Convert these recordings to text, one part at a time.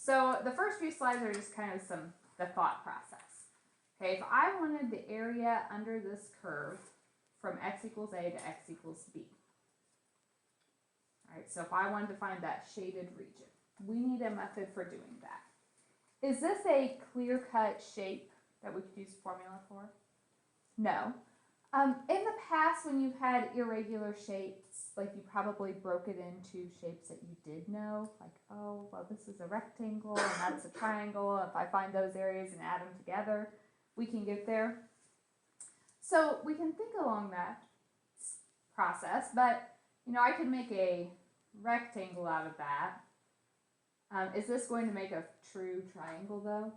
So the first few slides are just kind of the thought process. Okay, if I wanted the area under this curve from x equals a to x equals b. All right, so if I wanted to find that shaded region, we need a method for doing that. Is this a clear-cut shape that we could use a formula for? No. In the past, when you've had irregular shapes, like you probably broke it into shapes that you did know, like, oh, well, this is a rectangle and that's a triangle. If I find those areas and add them together, we can get there. So we can think along that process, but, you know, I could make a rectangle out of that. Is this going to make a true triangle, though?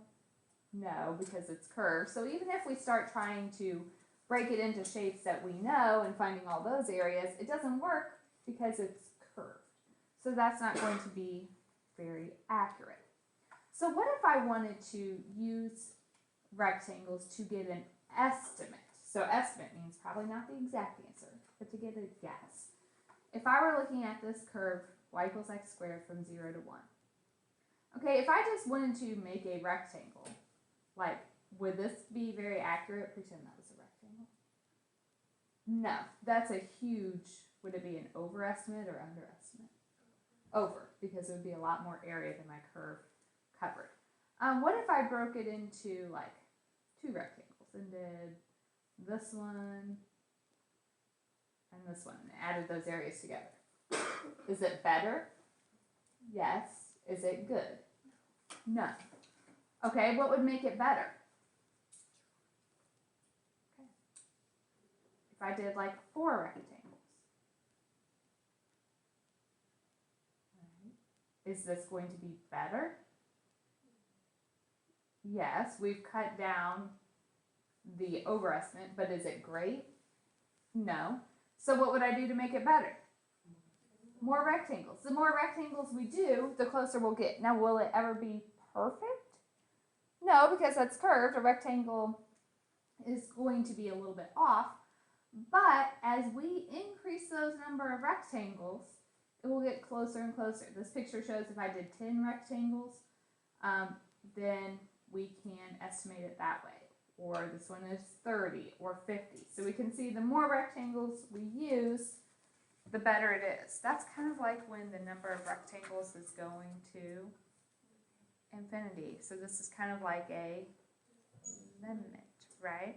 No, because it's curved. So even if we start trying to break it into shapes that we know and finding all those areas, it doesn't work because it's curved. So that's not going to be very accurate. So what if I wanted to use rectangles to get an estimate? So estimate means probably not the exact answer, but to get a guess. If I were looking at this curve, y equals x squared from 0 to 1. Okay, if I just wanted to make a rectangle, like, would this be very accurate? Pretend that was a rectangle. No, that's a huge, would it be an overestimate or underestimate? Over, because it would be a lot more area than my curve covered. What if I broke it into like 2 rectangles and did this one and this one and added those areas together? Is it better? Yes. Is it good? No. Okay, what would make it better? Okay. If I did like 4 rectangles. Right. Is this going to be better? Yes, we've cut down the overestimate, but is it great? No. So what would I do to make it better? More rectangles. The more rectangles we do, the closer we'll get. Now, will it ever be perfect? No, because that's curved. A rectangle is going to be a little bit off. But as we increase those number of rectangles, it will get closer and closer. This picture shows if I did 10 rectangles, then we can estimate it that way. Or this one is 30 or 50. So we can see the more rectangles we use, the better it is. That's kind of like when the number of rectangles is going to infinity. So this is kind of like a limit, right?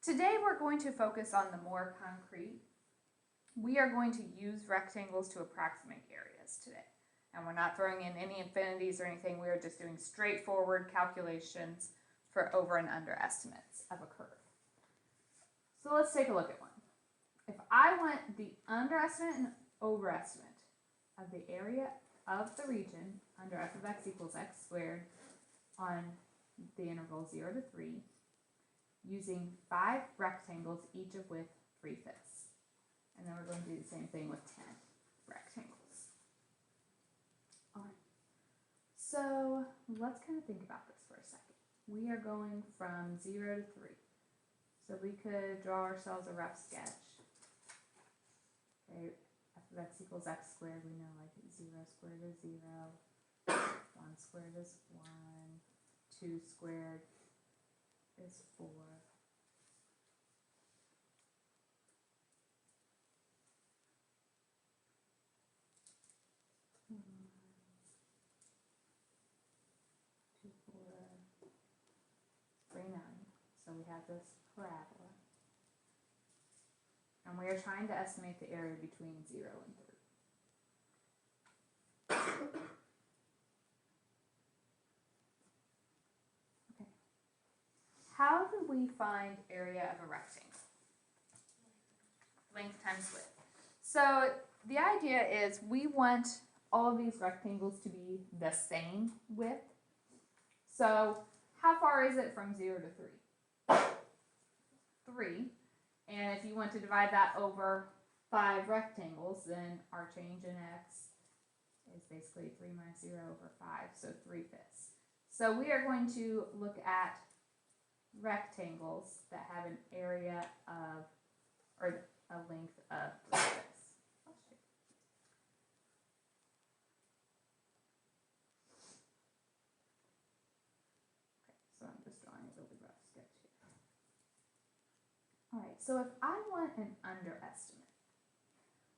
Today we're going to focus on the more concrete. We are going to use rectangles to approximate areas today. And we're not throwing in any infinities or anything. We are just doing straightforward calculations for over and under estimates of a curve. So let's take a look at one. If I want the underestimate and overestimate of the area of the region under f of x equals x squared on the interval 0 to 3, using 5 rectangles, each of with 3/5. And then we're going to do the same thing with 10 rectangles. All right. So let's kind of think about this for a second. We are going from 0 to 3. So we could draw ourselves a rough sketch. Okay, f of x equals x squared, we know like 0 squared is 0, 1 squared is 1, 2 squared is 4. So we have this parabola. And we are trying to estimate the area between 0 and 3. Okay. How do we find area of a rectangle? Length times width. So the idea is we want all of these rectangles to be the same width. So how far is it from 0 to 3? 3. And if you want to divide that over 5 rectangles, then our change in x is basically 3 minus 0 over 5, so 3/5. So we are going to look at rectangles that have an area of, or a length of 3/5. so if I want an underestimate,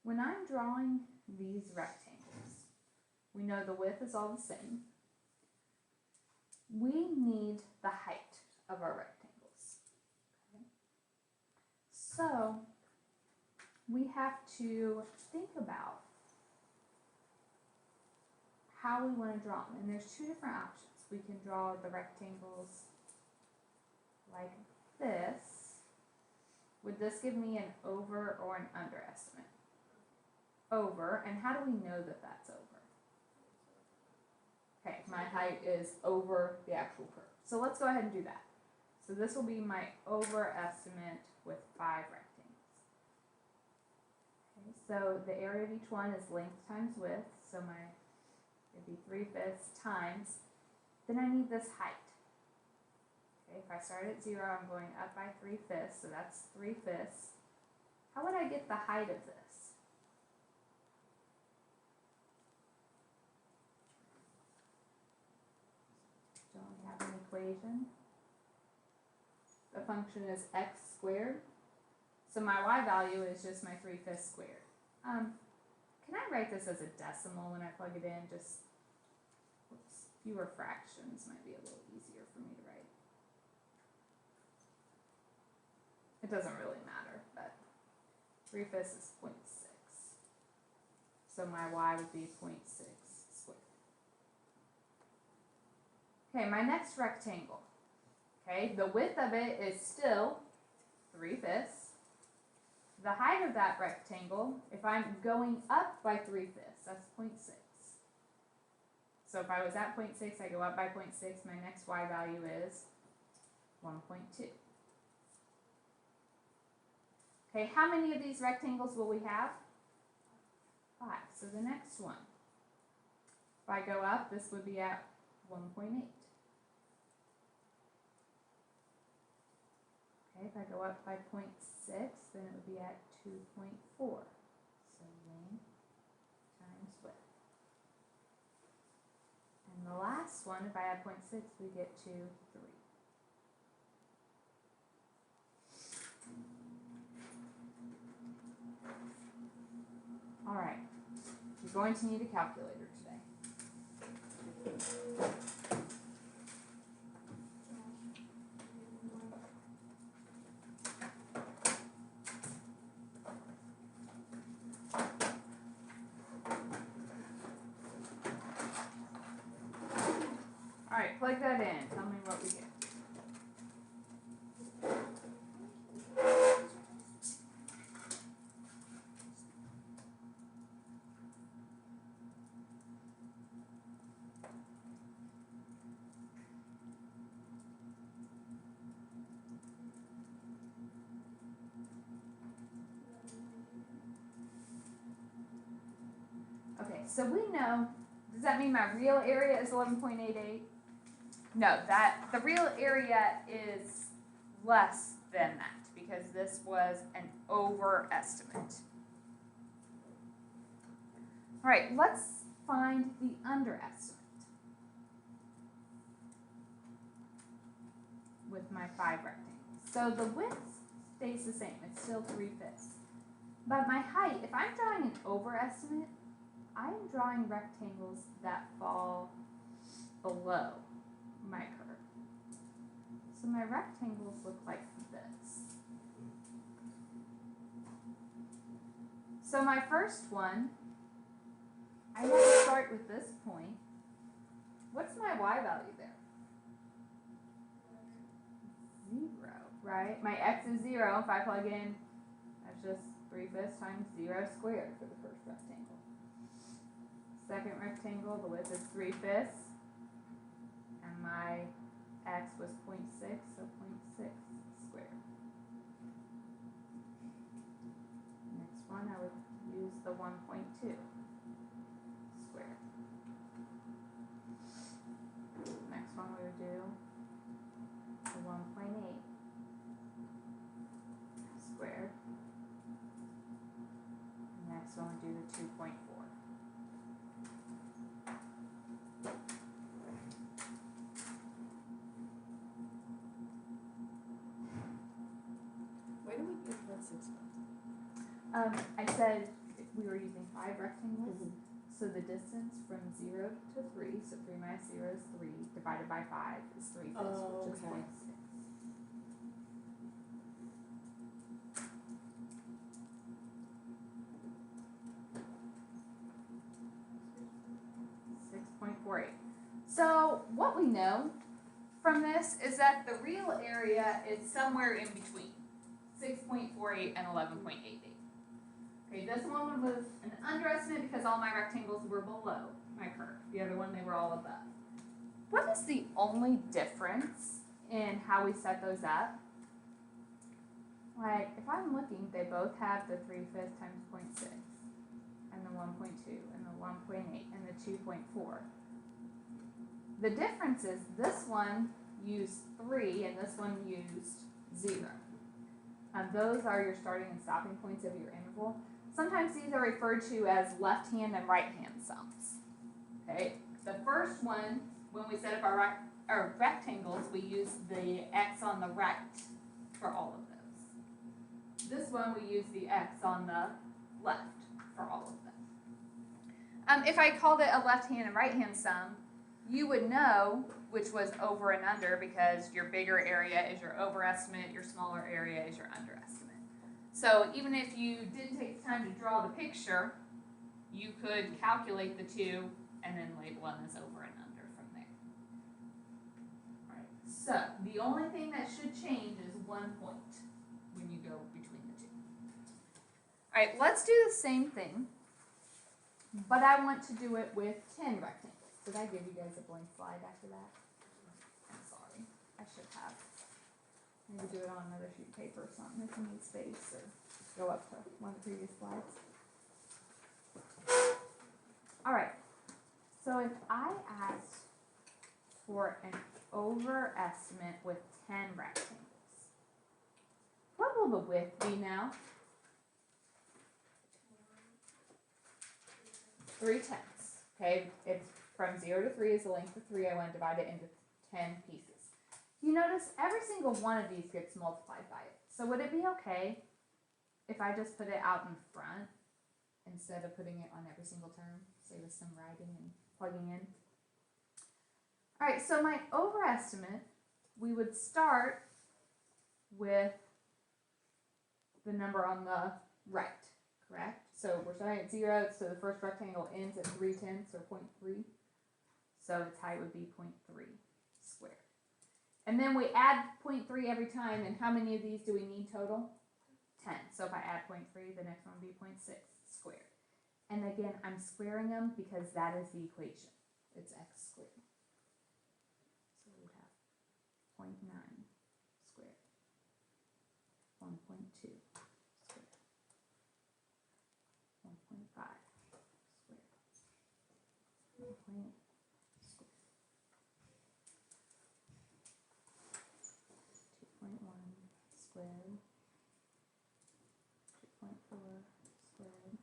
when I'm drawing these rectangles, we know the width is all the same. We need the height of our rectangles. Okay. So we have to think about how we want to draw them. And there's two different options. We can draw the rectangles like this. Would this give me an over or an underestimate? Over. And how do we know that that's over? Okay, my height is over the actual curve. So let's go ahead and do that. So this will be my overestimate with 5 rectangles. Okay, so the area of each one is length times width. So it'd be 3/5 times. Then I need this height. Okay, if I start at 0, I'm going up by 3/5, so that's 3/5. How would I get the height of this? Don't we have an equation? The function is x squared. So my y value is just my 3/5 squared. Can I write this as a decimal when I plug it in? Just fewer fractions might be a little easier for me to write. It doesn't really matter, but 3/5 is 0.6. So my y would be 0.6 squared. Okay, my next rectangle. Okay, the width of it is still 3/5. The height of that rectangle, if I'm going up by 3/5, that's 0.6. So if I was at 0.6, I go up by 0.6, my next y value is 1.2. Okay, how many of these rectangles will we have? 5. So the next one. If I go up, this would be at 1.8. Okay, if I go up by 0.6, then it would be at 2.4. So length times width. And the last one, if I add 0.6, we get to 3. All right, you're going to need a calculator today. All right, plug that in. Tell me what we get. Okay, so we know, does that mean my real area is 11.88? No, the real area is less than that because this was an overestimate. All right, let's find the underestimate with my 5 rectangles. So the width stays the same, it's still 3/5. But my height, if I'm drawing an overestimate, I'm drawing rectangles that fall below my curve. So my rectangles look like this. So my first one, I have to start with this point. What's my y value there? 0, right? My x is 0. If I plug in, that's just 3/5 times 0 squared for the first rectangle. Second rectangle, the width is 3/5. And my x was 0.6, so 0.6 squared. Next one, I would use the 1.2 squared. Next one, we would do the 1.8 squared. Next one, we do the 2.4. Why do we get I said if we were using 5 rectangles, Mhm. so the distance from 0 to 3, so 3 minus 0 is 3, divided by 5 is 3/5, Oh, which is okay. 0.6. So what we know from this is that the real area is somewhere in between 6.48 and 11.88. Okay, this one was an underestimate because all my rectangles were below my curve. The other one, they were all above. What is the only difference in how we set those up? Like, if I'm looking, they both have the 3/5 times 0.6, and the 1.2, and the 1.8, and the 2.4. The difference is this one used 3 and this one used 0. Those are your starting and stopping points of your interval. Sometimes these are referred to as left hand and right hand sums. Okay, the first one, when we set up our rectangles, we use the x on the right for all of those. This one we use the x on the left for all of them. If I called it a left hand and right hand sum, you would know which was over and under because your bigger area is your overestimate, your smaller area is your underestimate. So even if you didn't take the time to draw the picture, you could calculate the two and then label them as over and under from there. Alright, so the only thing that should change is 1 point when you go between the two. Alright, let's do the same thing, but I want to do it with 10 rectangles. Did I give you guys a blank slide after that? I'm sorry. I should have. Maybe do it on another sheet of paper or something if you need space, or go up to one of the previous slides. Alright, so if I asked for an overestimate with 10 rectangles, what will the width be now? 3/10. Okay, it's from 0 to 3 is the length of 3. I want to divide it into 10 pieces. You notice every single one of these gets multiplied by it. So would it be okay if I just put it out in front instead of putting it on every single term? Save us some writing and plugging in. Alright, so my overestimate, we would start with the number on the right, correct? So we're starting at 0, so the first rectangle ends at 3/10, or 0.3. So its height would be 0.3 squared. And then we add 0.3 every time, and how many of these do we need total? 10. So if I add 0.3, the next one would be 0.6 squared. And again, I'm squaring them because that is the equation. It's x squared. So we would have 0.9 squared, 1.2 squared, 1.5 squared, 1.8 squared, 2.1 squared, 2.4 squared,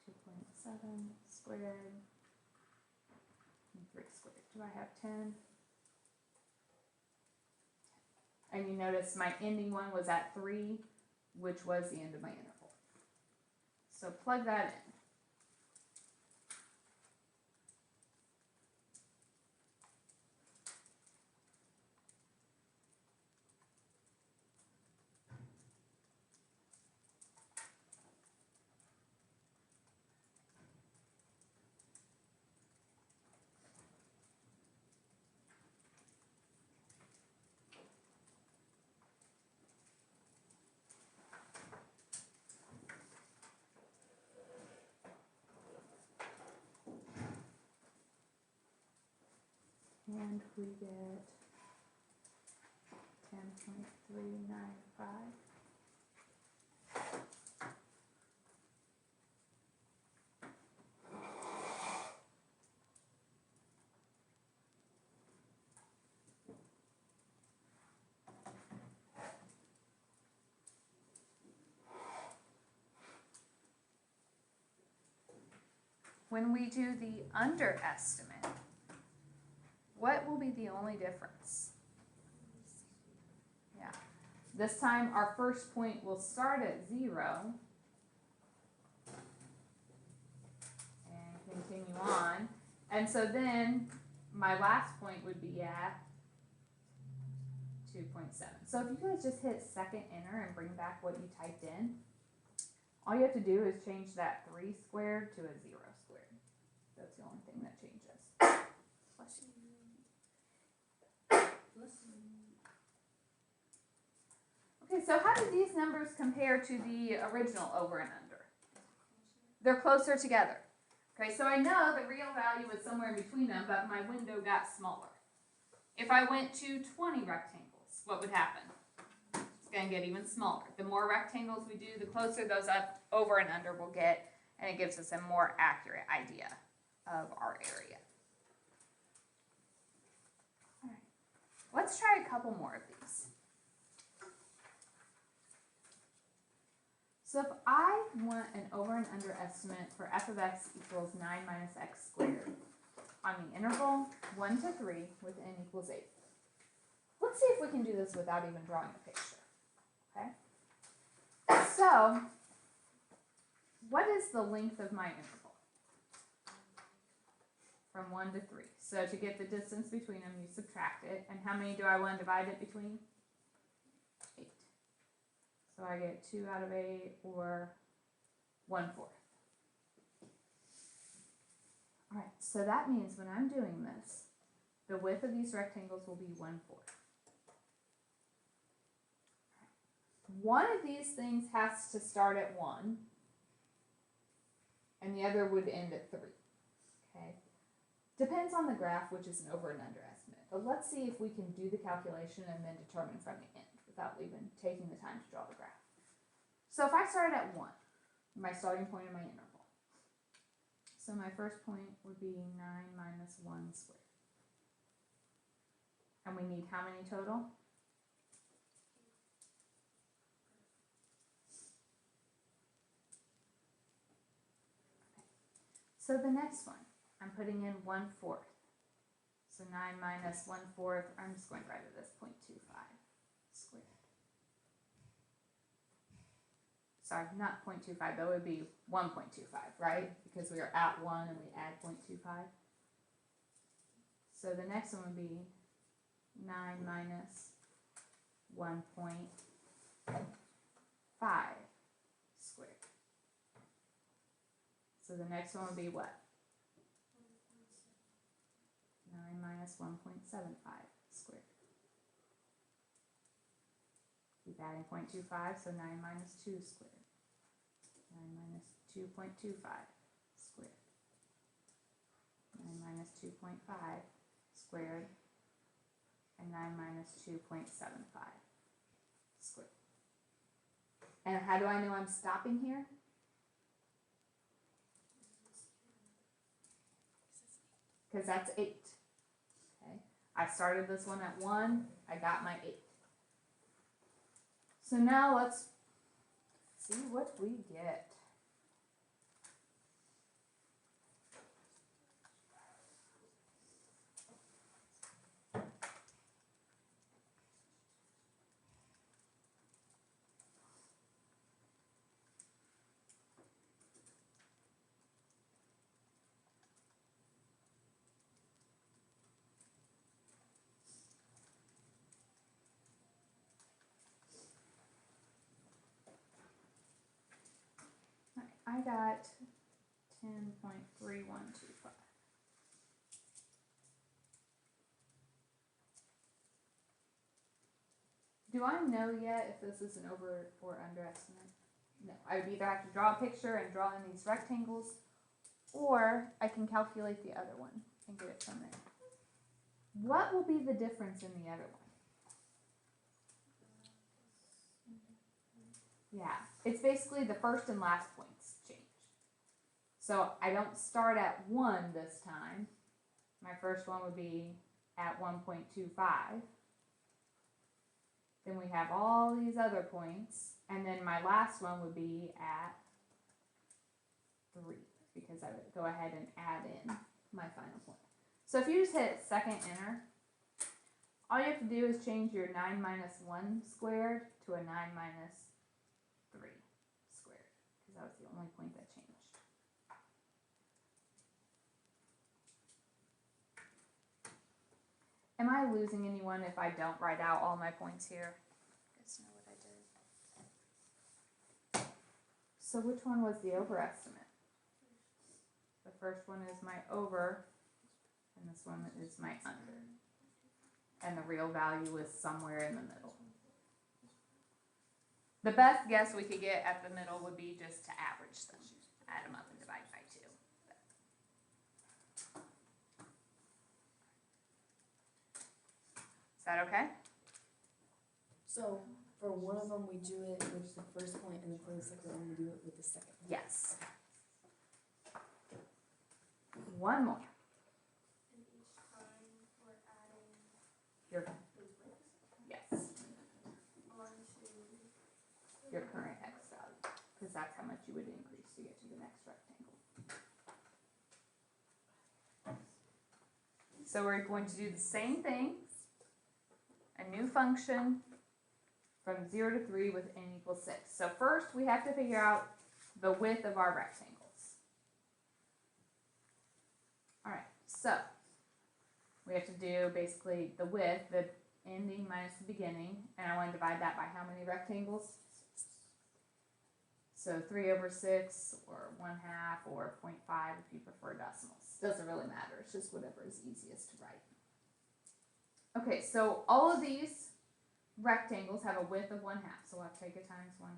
2.7 squared, and 3 squared. Do I have 10? And you notice my ending one was at 3, which was the end of my interval. So plug that in. And we get 10.395. When we do the underestimate, what will be the only difference? Yeah, This time our first point will start at 0 and continue on. And so then my last point would be at 2.7. So if you guys just hit second enter and bring back what you typed in, all you have to do is change that 3 squared to a 0 squared. That's the only thing that changes. Okay, so how do these numbers compare to the original over and under? They're closer together. Okay, so I know the real value was somewhere in between them, but my window got smaller. If I went to 20 rectangles, what would happen? It's going to get even smaller. The more rectangles we do, the closer those up over and under will get, and it gives us a more accurate idea of our area. All right, let's try a couple more of these. So if I want an over and under estimate for f of x equals 9 minus x squared on the interval 1 to 3 with n equals 8. Let's see if we can do this without even drawing a picture. Okay? So, what is the length of my interval? From 1 to 3. So to get the distance between them, you subtract it. And how many do I want to divide it between? 8. So I get 2 out of 8, or 1/4. All right, so that means when I'm doing this, the width of these rectangles will be 1/4. One of these things has to start at 1, and the other would end at 3. Okay? Depends on the graph, which is an over and under estimate. But let's see if we can do the calculation and then determine from the end without even taking the time to draw the graph. So if I started at 1, my starting point of my interval. So my first point would be 9 minus 1 squared. And we need how many total? Okay. So the next one, I'm putting in 1/4. So 9 minus 1/4, I'm just going to write it as 0.25 squared. Sorry, not 0.25, that would be 1.25, right? Because we are at 1 and we add 0.25. So the next one would be 9 minus 1.5 squared. So the next one would be what? 9 minus 1.75 squared. Keep adding 0.25, so 9 minus 2 squared. 9 minus 2.25 squared. 9 minus 2.5 squared. And 9 minus 2.75 squared. And how do I know I'm stopping here? Because that's 8. Okay. I started this one at 1. I got my 8. So now let's see what we get. I got 10.3125. Do I know yet if this is an over or under estimate? No. I would either have to draw a picture and draw in these rectangles, or I can calculate the other one and get it from there. What will be the difference in the other one? Yeah, it's basically the first and last points change. So I don't start at 1 this time. My first one would be at 1.25. Then we have all these other points. And then my last one would be at 3, because I would go ahead and add in my final point. So if you just hit second enter, all you have to do is change your 9 minus 1 squared to a 9 minus 3 squared, because that was the only point that changed. Am I losing anyone if I don't write out all my points here? Guys know what I did. So which one was the overestimate? The first one is my over, and this one is my under. And the real value is somewhere in the middle. The best guess we could get at the middle would be just to average them, add them up and divide by 2. Is that okay? So for one of them, we do it with the first point, and then for the second one, we do it with the second. Yes. One more. And each time we're adding Your, those widths yes, onto your current x value, because that's how much you would increase to get to the next rectangle. So we're going to do the same thing, a new function from 0 to 3 with n equals 6. So first we have to figure out the width of our rectangles. Alright, so we have to do basically the width, the ending minus the beginning, and I want to divide that by how many rectangles? So 3 over 6, or 1/2, or 0.5 if you prefer decimals. Doesn't really matter, it's just whatever is easiest to write. Okay, so all of these rectangles have a width of 1/2, so I'll take it times 1/2.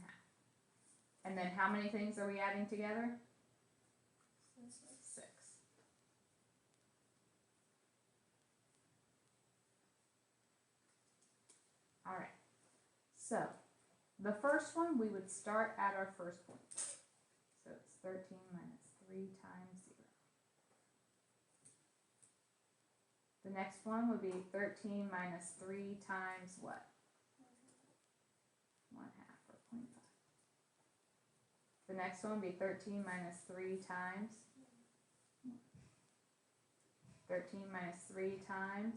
And then how many things are we adding together? 6. Alright, so the first one we would start at our first point. So it's 13 minus 3 times 0. The next one would be 13 minus 3 times what? 1/2 or 0.5. The next one would be 13 minus 3 times 13 minus 3 times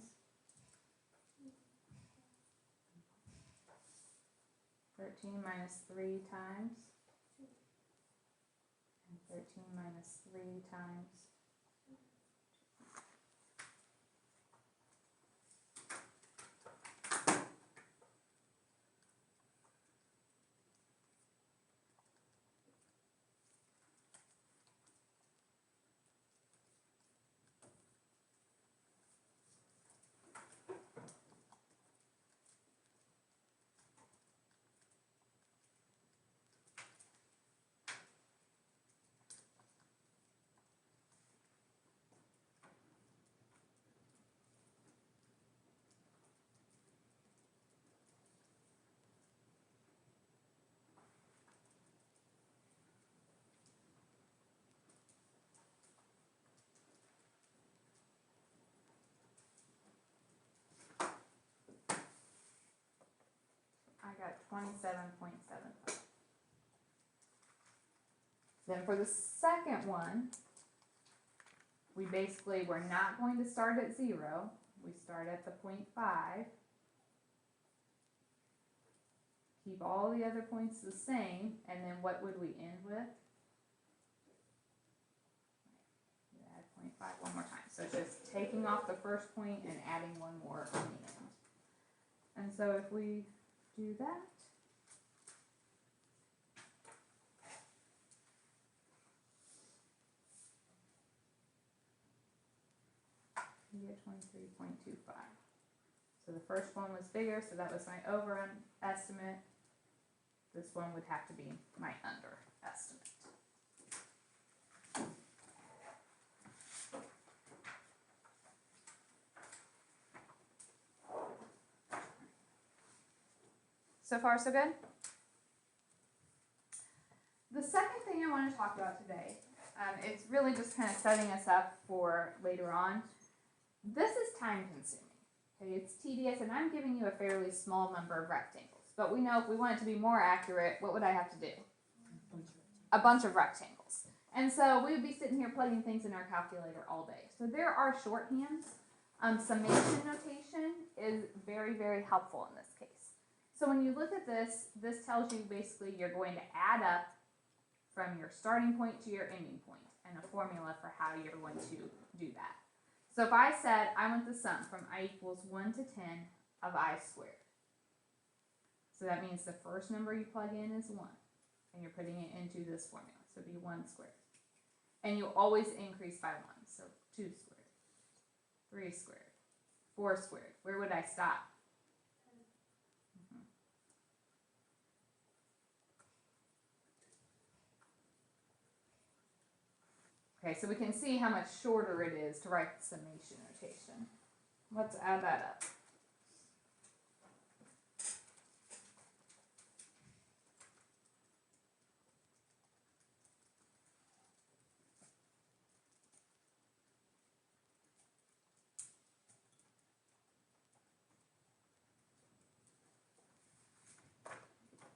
13 minus 3 times and 13 minus 3 times. I got 27.75. Then for the second one, we basically, we're not going to start at 0. We start at the 0.5. Keep all the other points the same, and then what would we end with? Add 0.5 one more time. So it's just taking off the first point and adding one more on the end. And so if we do that, you get 23.25. So the first one was bigger, so that was my over estimate. This one would have to be my under estimate. So far, so good? The second thing I want to talk about today, it's really just kind of setting us up for later on. This is time consuming. Okay, it's tedious, and I'm giving you a fairly small number of rectangles. But we know if we want it to be more accurate, what would I have to do? A bunch of rectangles. And so we would be sitting here plugging things in our calculator all day. So there are shorthands Summation notation is very, very helpful in this case. So when you look at this, this tells you basically you're going to add up from your starting point to your ending point, and a formula for how you're going to do that. So if I said I want the sum from I equals 1 to 10 of I squared. So that means the first number you plug in is 1, and you're putting it into this formula. So it'd be 1 squared. And you always increase by 1. So 2 squared, 3 squared, 4 squared. Where would I stop? Okay, so we can see how much shorter it is to write the summation notation. Let's add that up.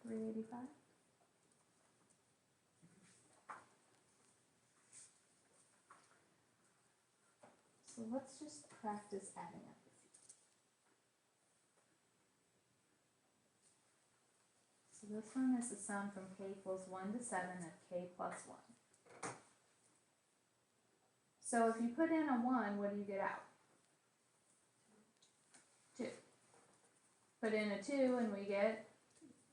$385. So let's just practice adding up. So this one is the sum from k equals 1 to 7 of k plus 1. So if you put in a 1, what do you get out? 2. Put in a 2 and we get,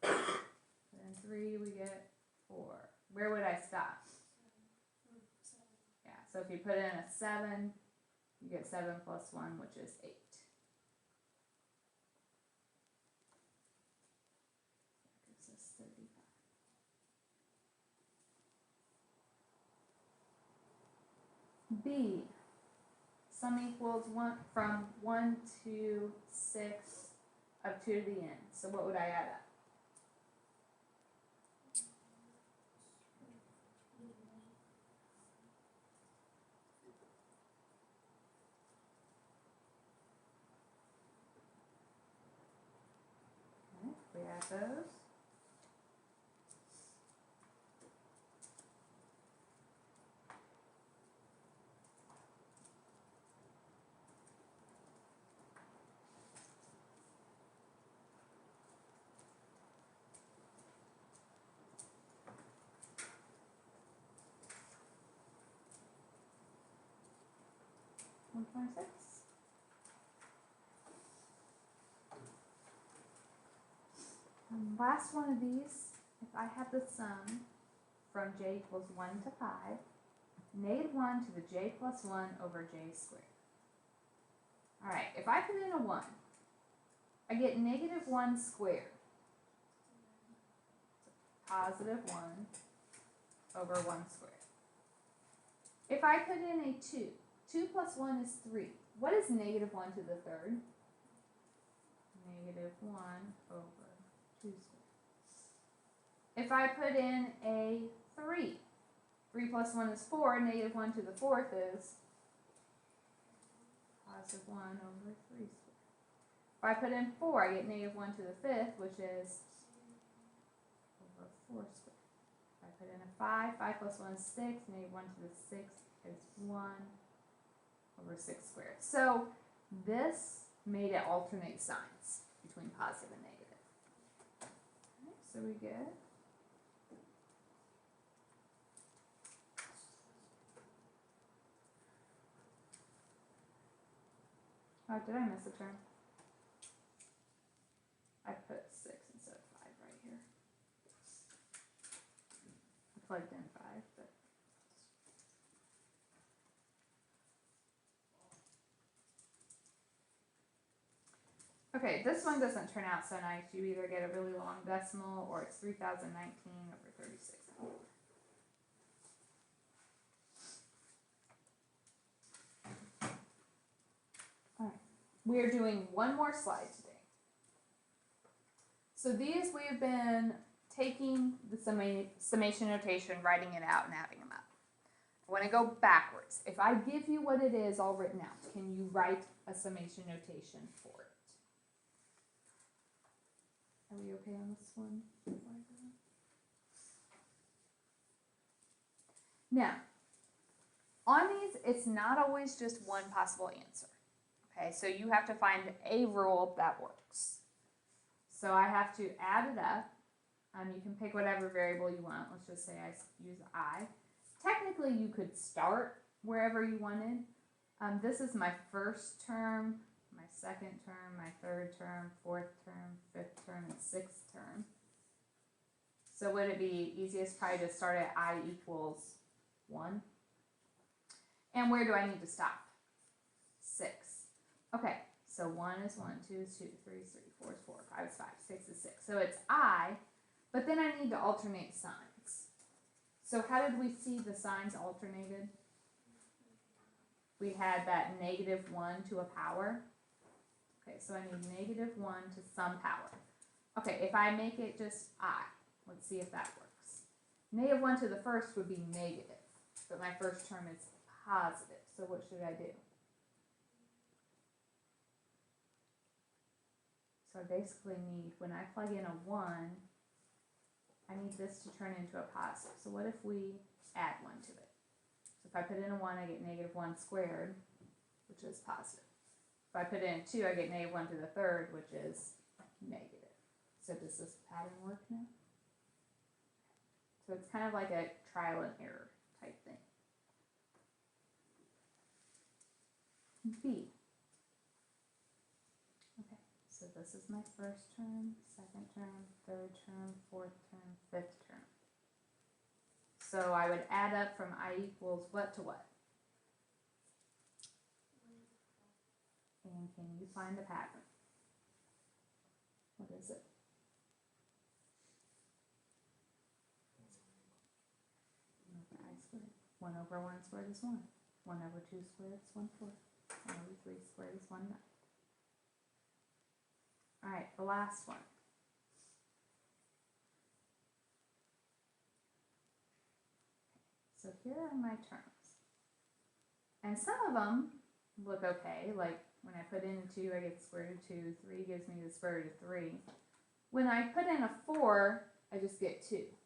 put in 3, we get 4. Where would I stop? Yeah, so if you put in a 7, you get 7 plus 1, which is 8. That gives us 35. B, sum equals 1 from 1 to 6 of 2 to the n. So what would I add up? Okay, we add those. $1.6. Last one of these, if I have the sum from j equals 1 to 5, -1 to the j plus 1 over j squared. Alright, if I put in a 1, I get -1 squared. +1 over 1 squared. If I put in a 2, 2 plus 1 is 3. What is -1 to the third? -1 over 2 squared. If I put in a 3, 3 plus 1 is 4, -1 to the fourth is +1 over 3 squared. If I put in 4, I get -1 to the fifth, which is over 4 squared. If I put in a 5, 5 plus 1 is 6, -1 to the sixth is 1 over 6 squared. So this made it alternate signs between positive and negative. Okay, so we get oh, did I miss a term? I put 6 instead of 5 right here. I plugged in 5, but okay, this one doesn't turn out so nice. You either get a really long decimal or it's 3019 over 36. Alright, we are doing one more slide today. So these we have been taking the summation notation, writing it out, and adding them up. I want to go backwards. If I give you what it is all written out, can you write a summation notation for it? Are we okay on this one? Now, on these, it's not always just one possible answer. Okay, so you have to find a rule that works. So I have to add it up. You can pick whatever variable you want. Let's just say I use I. Technically, you could start wherever you wanted. This is my first term, my second term, my third term, fourth term, fifth term, and sixth term. So would it be easiest probably to start at I equals 1? And where do I need to stop? 6. Okay, so 1 is 1, 2 is 2, 3 is 3, 4 is 4, 5 is 5, 6 is 6. So it's I, but then I need to alternate signs. So how did we see the signs alternated? We had that -1 to a power. Okay, so I need -1 to some power. Okay, if I make it just I, let's see if that works. -1 to the first would be negative, but my first term is positive. So what should I do? So I basically need, when I plug in a 1, I need this to turn into a positive. So what if we add 1 to it? So if I put in a 1, I get -1 squared, which is positive. If I put in a 2, I get -1 to the third, which is negative. So does this pattern work now? So it's kind of like a trial and error type thing. B. Okay, so this is my first term, second term, third term, fourth term, fifth term. So I would add up from I equals what to what? And can you find the pattern? What is it? I squared. 1 over 1 squared is 1. 1 over 2 squared is 1/4. 1 over 3 squared is 1/9. Alright, the last one. So here are my terms. And some of them look okay, like when I put in a 2, I get the square root of 2. 3 gives me the square root of 3. When I put in a 4, I just get 2.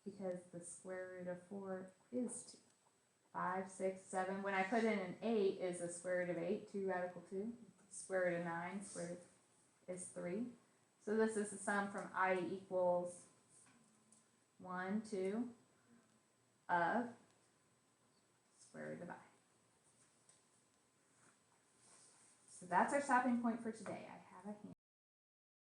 Because the square root of 4 is 2. 5, 6, 7. When I put in an 8, is the square root of 8 2 radical 2? Square root of 9, square root is 3. So this is the sum from I equals 1, 2 of square root of I. So that's our stopping point for today. I have a hand.